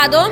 Vado?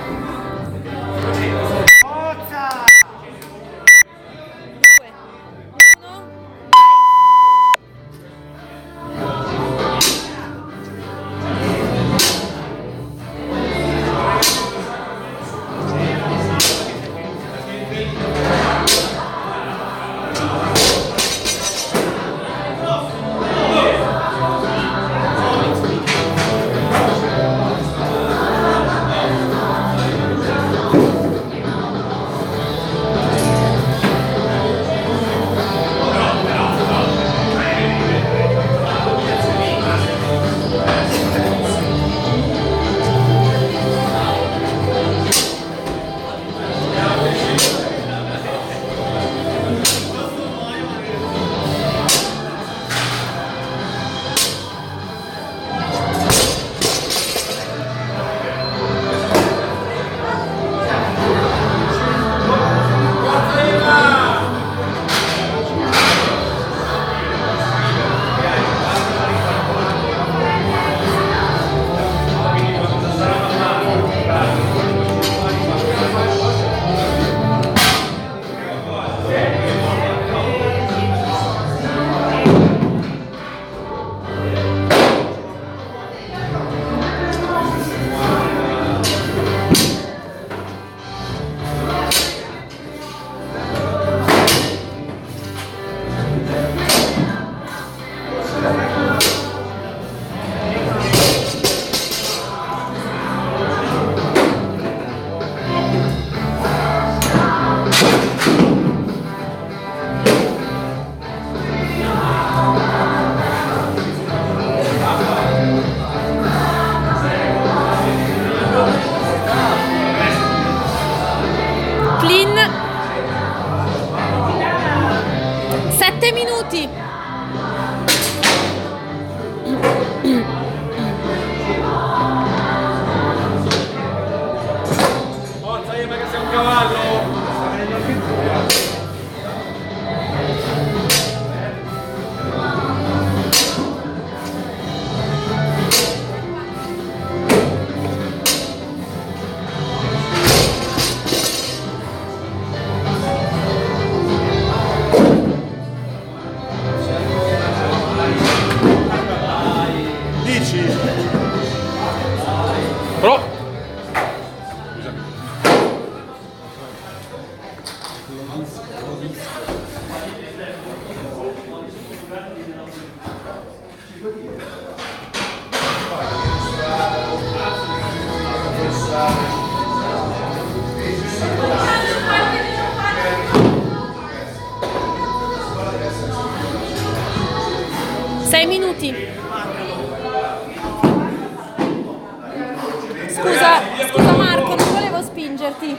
Clean. 7 minuti. Forza, io perché sei un cavallo! 10. Però 6 minuti. Scusa Marco, non volevo spingerti.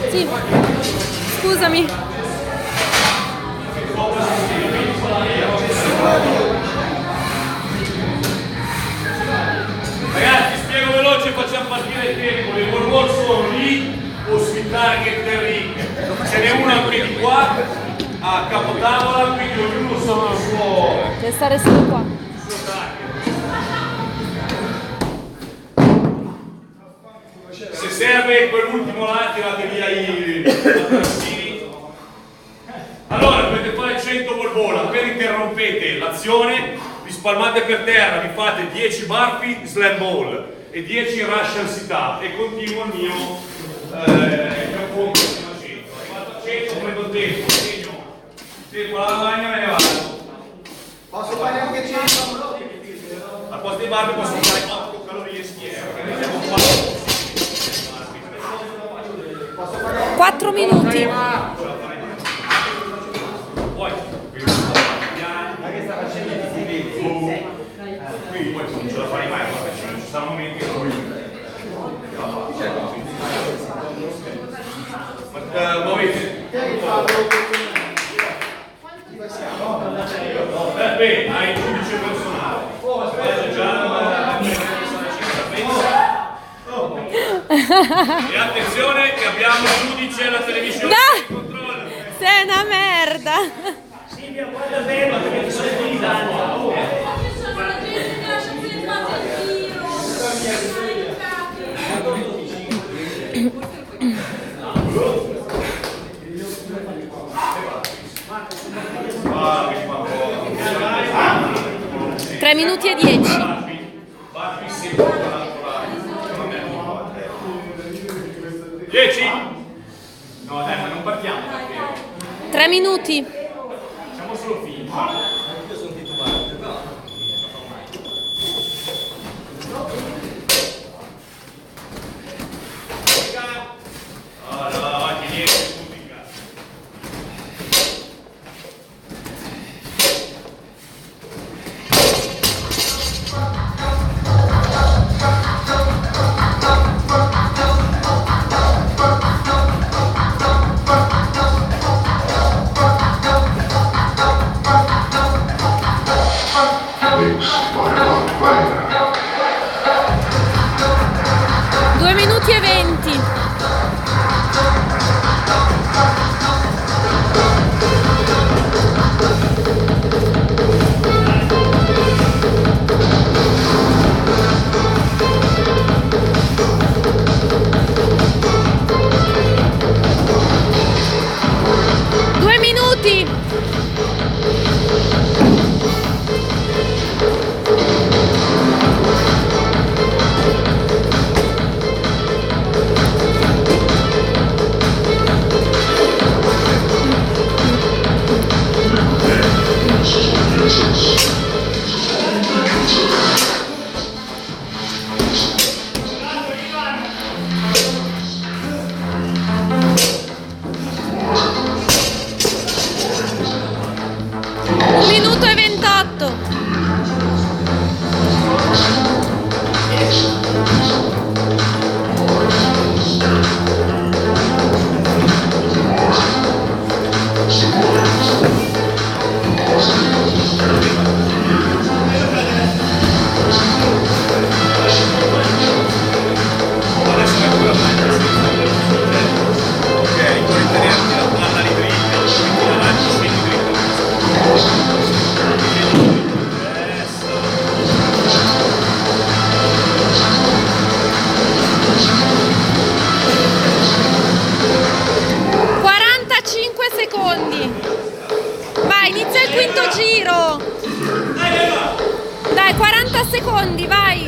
Sì, scusami. ragazzi, spiego veloce e facciamo partire il tempo. Le wall sono lì o sui target del ring. Ce n'è una qui di qua a capotavola, quindi ognuno sotto il suo Deve stare solo qua. target. Se serve quell'ultimo là, tirate via i tassini. Allora, dovete fare 100 volvola, appena interrompete l'azione, vi spalmate per terra, vi fate 10 burpee slam ball e 10 Russian sit-up e continuo il mio capone fino a 100. Arrivato a 100, prendo il tempo, segno, tempo alla lavagna e me ne vado. Posso fare anche 100? Al posto dei burpee posso fare 8 calorie schiena. 4 minuti. Poi, qui poi non ce la fai mai, perché ci saranno momenti in cui muovete. Bene, hai il giudice personale. E attenzione che abbiamo il giudice alla televisione che controlla. Sei una merda. Silvia, guarda bene perché sono in Tre minuti e 10. 10? No dai, ma non partiamo perché 3 minuti. siamo solo finti. Due minuti e 20. Due minuti. Un minuto e 28. Secondi. Vai, inizia il quinto giro. Dai, 40 secondi, vai.